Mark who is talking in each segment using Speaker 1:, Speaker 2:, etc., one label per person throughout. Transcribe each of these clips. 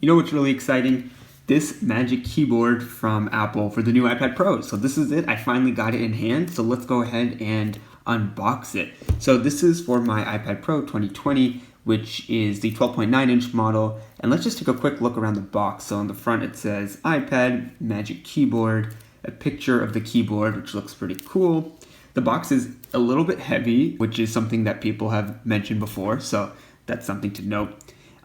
Speaker 1: You know what's really exciting? This Magic Keyboard from Apple for the new iPad Pro. So this is it. I finally got it in hand. So let's go ahead and unbox it. So this is for my iPad Pro 2020, which is the 12.9-inch model. And let's just take a quick look around the box. So on the front it says iPad Magic Keyboard, a picture of the keyboard, which looks pretty cool. The box is a little bit heavy, which is something that people have mentioned before. So that's something to note.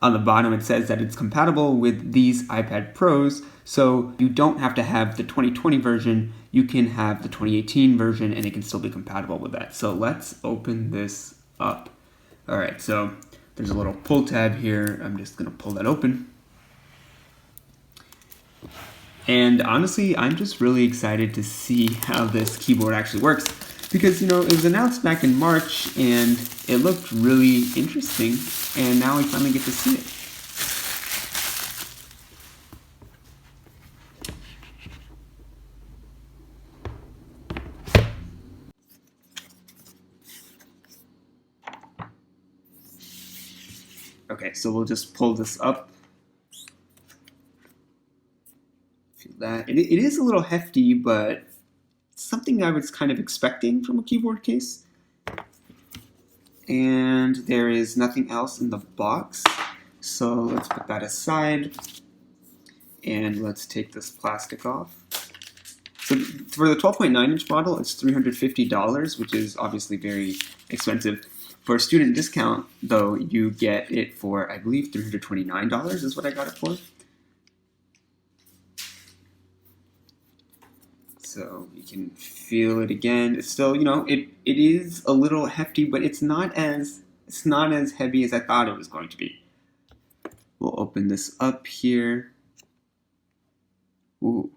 Speaker 1: On the bottom, it says that it's compatible with these iPad Pros, so you don't have to have the 2020 version, you can have the 2018 version and it can still be compatible with that. So let's open this up. All right, so there's a little pull tab here. I'm just gonna pull that open. And honestly, I'm just really excited to see how this keyboard actually works. Because, it was announced back in March and it looked really interesting, and now we finally get to see it. Okay, so we'll just pull this up. Feel that. It is a little hefty, but something I was kind of expecting from a keyboard case. And there is nothing else in the box, so let's put that aside and let's take this plastic off. So for the 12.9-inch model, it's $350, which is obviously very expensive. For a student discount, though, you get it for, I believe, $329 is what I got it for. So you can feel it again. It's still, it is a little hefty, but it's not as heavy as I thought it was going to be. We'll open this up here. Ooh.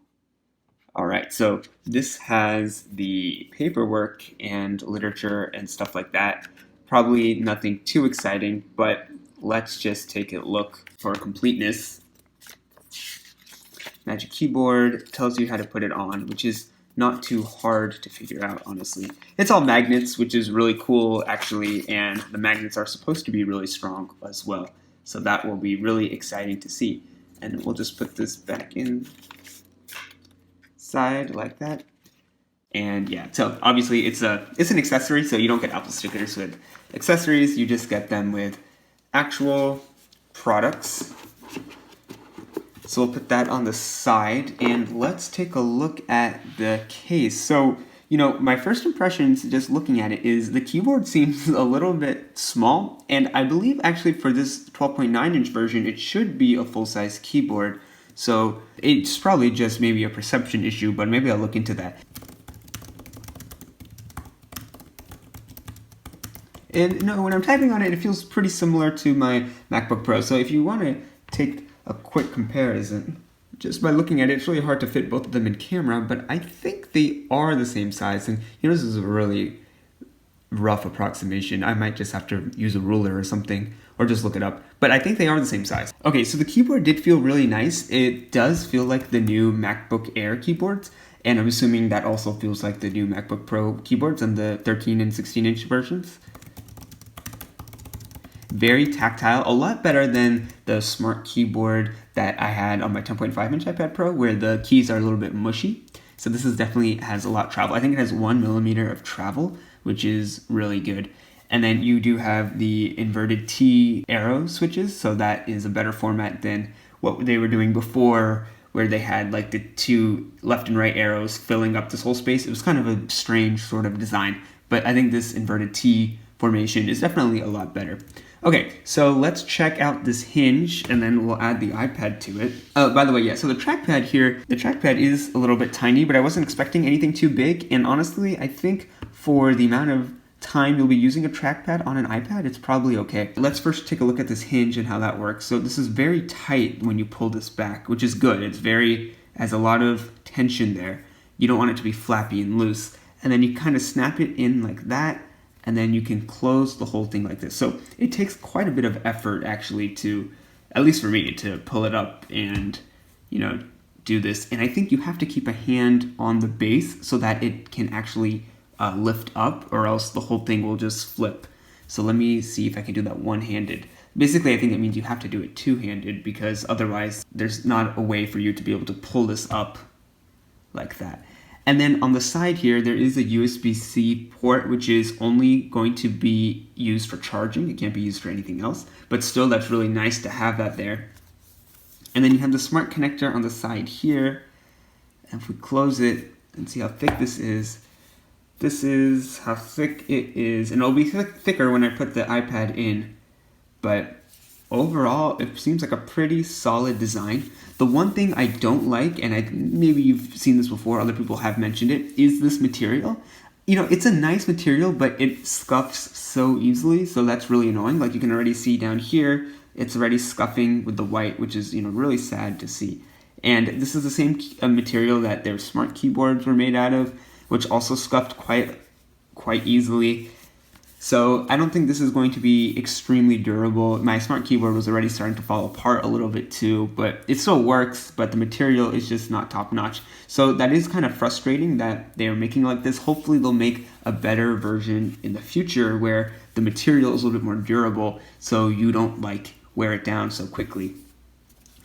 Speaker 1: All right, so this has the paperwork and literature and stuff like that. Probably nothing too exciting, but let's just take a look for completeness. Magic Keyboard tells you how to put it on, which is not too hard to figure out, honestly. It's all magnets, which is really cool, actually, and the magnets are supposed to be really strong as well. So that will be really exciting to see. And we'll just put this back inside like that. And yeah, so obviously it's an accessory, so you don't get Apple stickers with accessories, you just get them with actual products. So we'll put that on the side, and let's take a look at the case. So, my first impressions just looking at it is the keyboard seems a little bit small, and I believe actually for this 12.9-inch version, it should be a full-size keyboard. So it's probably just maybe a perception issue, but maybe I'll look into that. And when I'm typing on it, it feels pretty similar to my MacBook Pro. So if you want to take a quick comparison, just by looking at it, it's really hard to fit both of them in camera, but I think they are the same size. And this is a really rough approximation. I might just have to use a ruler or something, or just look it up. But I think they are the same size. Okay, so the keyboard did feel really nice. It does feel like the new MacBook Air keyboards, and I'm assuming that also feels like the new MacBook Pro keyboards and the 13 and 16-inch versions. Very tactile, a lot better than the smart keyboard that I had on my 10.5-inch iPad Pro, where the keys are a little bit mushy. So this is definitely has a lot of travel. I think it has 1 millimeter of travel, which is really good. And then you do have the inverted T arrow switches, so that is a better format than what they were doing before, where they had like the 2 left and right arrows filling up this whole space. It was kind of a strange sort of design, but I think this inverted T formation is definitely a lot better. Okay, so let's check out this Hinge, and then we'll add the iPad to it. By the way, yeah, so the trackpad here, the trackpad is a little bit tiny, but I wasn't expecting anything too big, and honestly, I think for the amount of time you'll be using a trackpad on an iPad, it's probably okay. Let's first take a look at this Hinge and how that works. So this is very tight when you pull this back, which is good. Has a lot of tension there. You don't want it to be flappy and loose. And then you kind of snap it in like that, and then you can close the whole thing like this. So it takes quite a bit of effort actually to, at least for me, to pull it up and, do this. And I think you have to keep a hand on the base so that it can actually lift up, or else the whole thing will just flip. So let me see if I can do that one-handed. Basically, I think it means you have to do it two-handed because otherwise there's not a way for you to be able to pull this up like that. And then on the side here, there is a USB-C port, which is only going to be used for charging. It can't be used for anything else, but still that's really nice to have that there. And then you have the smart connector on the side here. And if we close it and see how thick this is how thick it is. And it'll be thicker when I put the iPad in. But overall, it seems like a pretty solid design. The one thing I don't like, and maybe you've seen this before, other people have mentioned it, is this material. You know, it's a nice material, but it scuffs so easily, so that's really annoying. Like you can already see down here, it's already scuffing with the white, which is, really sad to see. And this is the same material that their smart keyboards were made out of, which also scuffed quite easily. So I don't think this is going to be extremely durable. My smart keyboard was already starting to fall apart a little bit too, but it still works, but the material is just not top notch. So that is kind of frustrating that they're making like this. Hopefully they'll make a better version in the future where the material is a little bit more durable so you don't wear it down so quickly.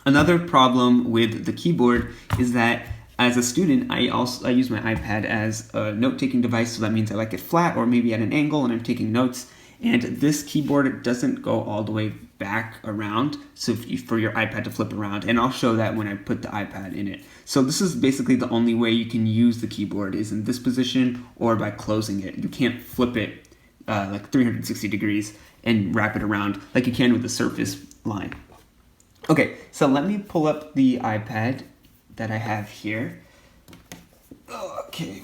Speaker 1: Another problem with the keyboard is that as a student, I use my iPad as a note-taking device, so that means I like it flat or maybe at an angle and I'm taking notes. And this keyboard doesn't go all the way back around, so for your iPad to flip around, and I'll show that when I put the iPad in it. So this is basically the only way you can use the keyboard is in this position or by closing it. You can't flip it 360 degrees and wrap it around like you can with the Surface line. Okay, so let me pull up the iPad that I have here. Okay.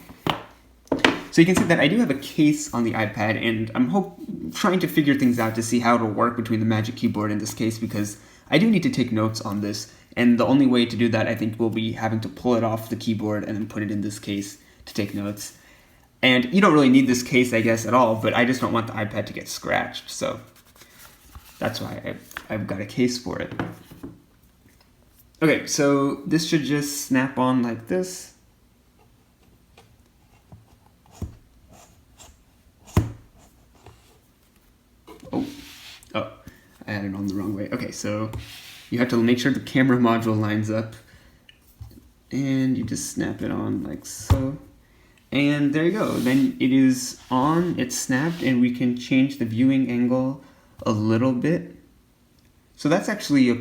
Speaker 1: So you can see that I do have a case on the iPad, and I'm trying to figure things out to see how it'll work between the Magic Keyboard and this case, because I do need to take notes on this, and the only way to do that I think will be having to pull it off the keyboard and then put it in this case to take notes. And you don't really need this case, I guess, at all, but I just don't want the iPad to get scratched, so that's why I've got a case for it. Okay, so this should just snap on like this. Oh, I had it on the wrong way. Okay, so you have to make sure the camera module lines up. And you just snap it on like so. And there you go. Then it is on, it's snapped, and we can change the viewing angle a little bit. So that's actually a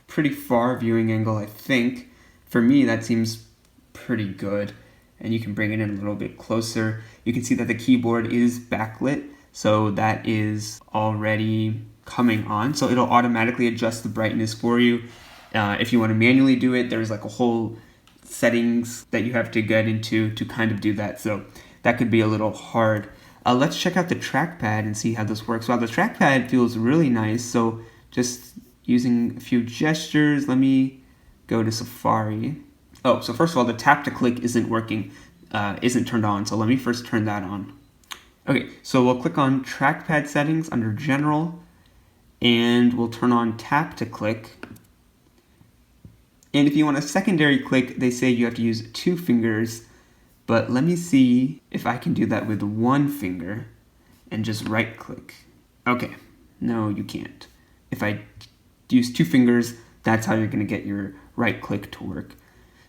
Speaker 1: pretty far viewing angle, I think. For me, that seems pretty good. And you can bring it in a little bit closer. You can see that the keyboard is backlit, so that is already coming on. So it'll automatically adjust the brightness for you. If you want to manually do it, there's like a whole settings that you have to get into to kind of do that. So that could be a little hard. Let's check out the trackpad and see how this works. Wow, the trackpad feels really nice. So just using a few gestures, let me go to Safari. Oh, so first of all, the tap to click isn't working, isn't turned on. So let me first turn that on. Okay, so we'll click on trackpad settings under general, and we'll turn on tap to click. And if you want a secondary click, they say you have to use 2 fingers, but let me see if I can do that with 1 finger and just right click. Okay, no, you can't. If I use 2 fingers, that's how you're gonna get your right click to work.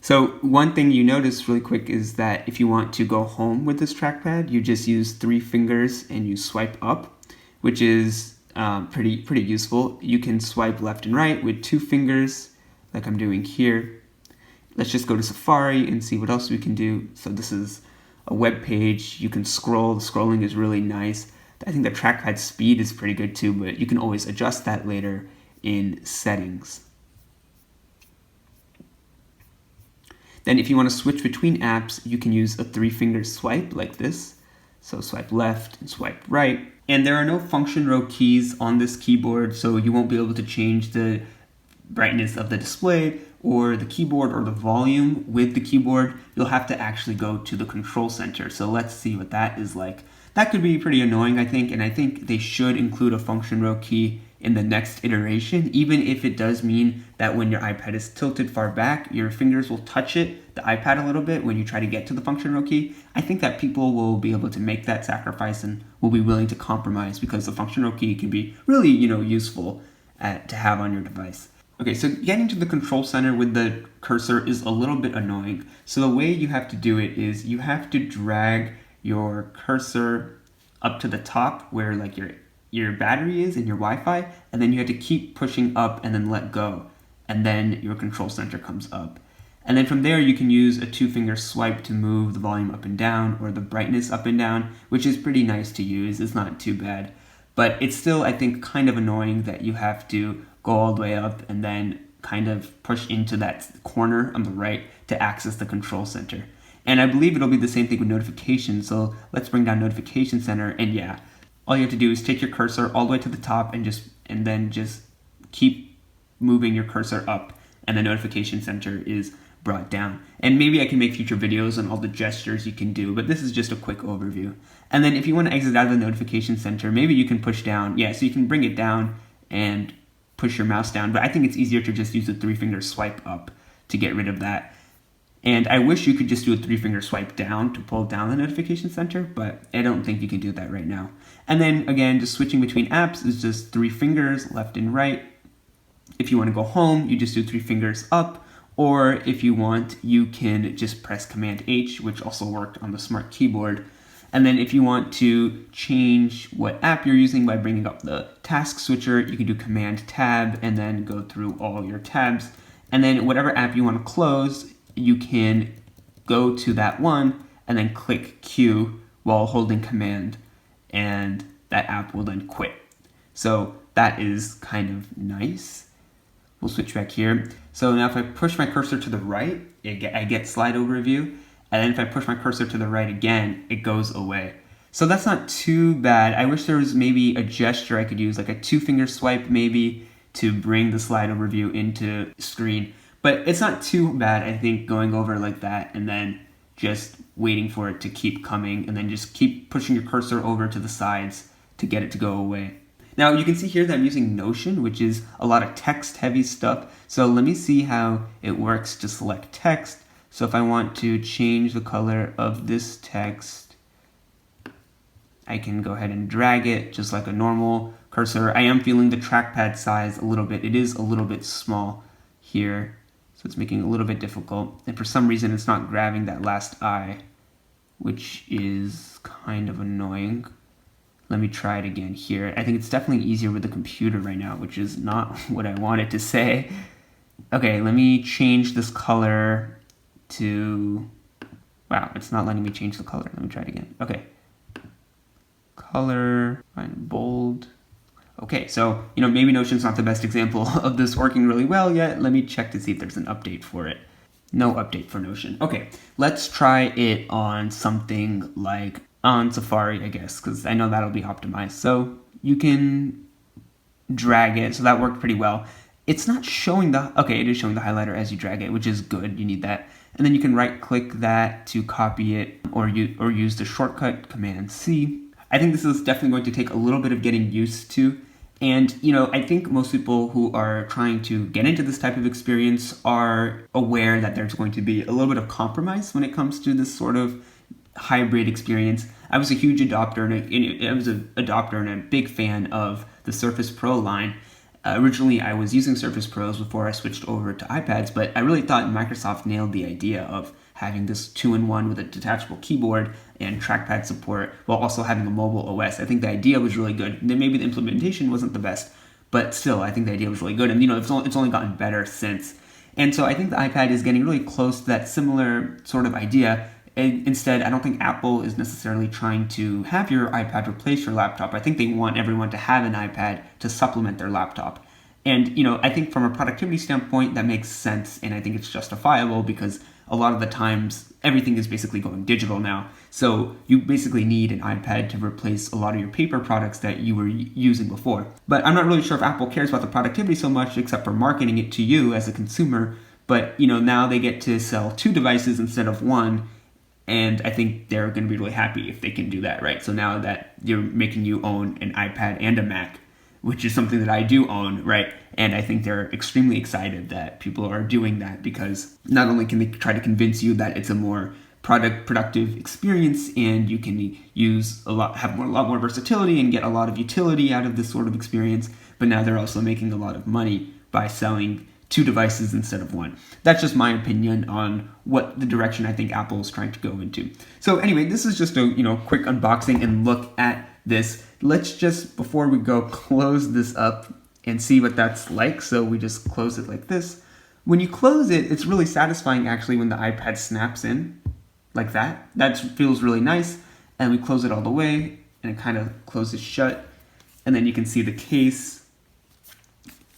Speaker 1: So one thing you notice really quick is that if you want to go home with this trackpad, you just use 3 fingers and you swipe up, which is pretty useful. You can swipe left and right with 2 fingers, like I'm doing here. Let's just go to Safari and see what else we can do. So this is a web page. You can scroll. The scrolling is really nice. I think the trackpad speed is pretty good too, but you can always adjust that later in settings. Then if you want to switch between apps, you can use a 3-finger swipe like this. So swipe left and swipe right. And there are no function row keys on this keyboard, so you won't be able to change the brightness of the display or the keyboard or the volume with the keyboard. You'll have to actually go to the control center. So let's see what that is like. That could be pretty annoying, I think, and I think they should include a function row key in the next iteration, even if it does mean that when your iPad is tilted far back, your fingers will touch the iPad a little bit when you try to get to the function row key. I think that people will be able to make that sacrifice and will be willing to compromise because the function row key can be really, useful to have on your device. Okay, so getting to the control center with the cursor is a little bit annoying. So the way you have to do it is you have to drag your cursor up to the top where like your battery is and your Wi-Fi, and then you have to keep pushing up and then let go, and then your control center comes up. And then from there you can use a 2-finger swipe to move the volume up and down or the brightness up and down, which is pretty nice to use. It's not too bad. But it's still, I think, kind of annoying that you have to go all the way up and then kind of push into that corner on the right to access the control center. And I believe it'll be the same thing with notifications. So let's bring down notification center, and yeah, all you have to do is take your cursor all the way to the top and then just keep moving your cursor up, and the notification center is brought down. And maybe I can make future videos on all the gestures you can do, but this is just a quick overview. And then if you want to exit out of the notification center, maybe you can push down. Yeah, so you can bring it down and push your mouse down, but I think it's easier to just use a 3-finger swipe up to get rid of that. And I wish you could just do a 3-finger swipe down to pull down the notification center, but I don't think you can do that right now. And then again, just switching between apps is just 3 fingers left and right. If you want to go home, you just do 3 fingers up. Or if you want, you can just press Command H, which also worked on the smart keyboard. And then if you want to change what app you're using by bringing up the task switcher, you can do Command Tab and then go through all your tabs. And then whatever app you want to close, you can go to that one and then click Q while holding Command, and that app will then quit. So that is kind of nice. We'll switch back here. So now if I push my cursor to the right, I get slide overview. And then if I push my cursor to the right again, it goes away. So that's not too bad. I wish there was maybe a gesture I could use, like a 2-finger swipe maybe, to bring the slide overview into screen. But it's not too bad, I think, going over like that and then just waiting for it to keep coming and then just keep pushing your cursor over to the sides to get it to go away. Now you can see here that I'm using Notion, which is a lot of text heavy stuff. So let me see how it works to select text. So if I want to change the color of this text, I can go ahead and drag it just like a normal cursor. I am feeling the trackpad size a little bit. It is a little bit small here, so it's making it a little bit difficult. And for some reason it's not grabbing that last I, which is kind of annoying. Let me try it again here. I think it's definitely easier with the computer right now, which is not what I wanted to say. Okay, let me change this color to... Wow, it's not letting me change the color. Let me try it again. Okay. Color, find bold. Okay, so, maybe Notion's not the best example of this working really well yet. Let me check to see if there's an update for it. No update for Notion. Okay, let's try it on something like on Safari, I guess, because I know that'll be optimized. So you can drag it, so that worked pretty well. It's not showing it is showing the highlighter as you drag it, which is good, you need that. And then you can right click that to copy it or use the shortcut Command C. I think this is definitely going to take a little bit of getting used to. And, I think most people who are trying to get into this type of experience are aware that there's going to be a little bit of compromise when it comes to this sort of hybrid experience. I was a huge adopter and a big fan of the Surface Pro line. Originally, I was using Surface Pros before I switched over to iPads, but I really thought Microsoft nailed the idea of having this 2-in-1 with a detachable keyboard and trackpad support while also having a mobile OS. I think the idea was really good. Then maybe the implementation wasn't the best, but still, I think the idea was really good. And it's only gotten better since. And so I think the iPad is getting really close to that similar sort of idea. And instead, I don't think Apple is necessarily trying to have your iPad replace your laptop. I think they want everyone to have an iPad to supplement their laptop. And, I think from a productivity standpoint, that makes sense. And I think it's justifiable because a lot of the times, everything is basically going digital now. So you basically need an iPad to replace a lot of your paper products that you were using before. But I'm not really sure if Apple cares about the productivity so much, except for marketing it to you as a consumer. But, now they get to sell 2 devices instead of 1. And I think they're going to be really happy if they can do that, right? So now that you're making you own an iPad and a Mac, which is something that I do own, right? And I think they're extremely excited that people are doing that because not only can they try to convince you that it's a more productive experience, and you can have a lot more versatility and get a lot of utility out of this sort of experience. But now they're also making a lot of money by selling 2 devices instead of 1. That's just my opinion on what the direction I think Apple is trying to go into. So anyway, this is just a quick unboxing and look at this. Let's just, before we go, close this up and see what that's like. So we just close it like this. When you close it, it's really satisfying actually when the iPad snaps in like that. That feels really nice. And we close it all the way and it kind of closes shut. And then you can see the case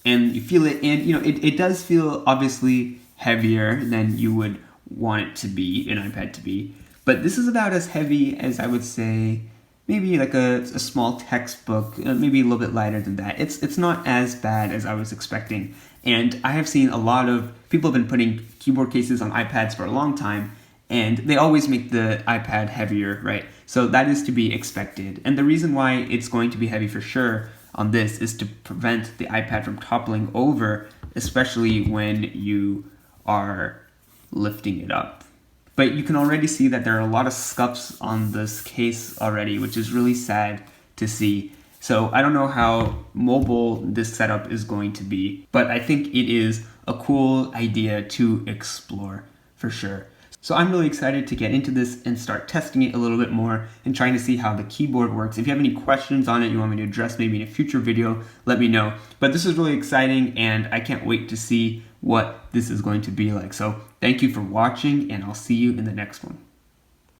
Speaker 1: and you feel it. And it does feel obviously heavier than you would want it to be, an iPad to be. But this is about as heavy as I would say maybe like a small textbook, maybe a little bit lighter than that. It's not as bad as I was expecting. And I have seen a lot of people have been putting keyboard cases on iPads for a long time, and they always make the iPad heavier, right? So that is to be expected. And the reason why it's going to be heavy for sure on this is to prevent the iPad from toppling over, especially when you are lifting it up. But you can already see that there are a lot of scuffs on this case already, which is really sad to see. So I don't know how mobile this setup is going to be, but I think it is a cool idea to explore for sure. So I'm really excited to get into this and start testing it a little bit more and trying to see how the keyboard works. If you have any questions on it you want me to address maybe in a future video, let me know. But this is really exciting and I can't wait to see what this is going to be like. So thank you for watching and I'll see you in the next one.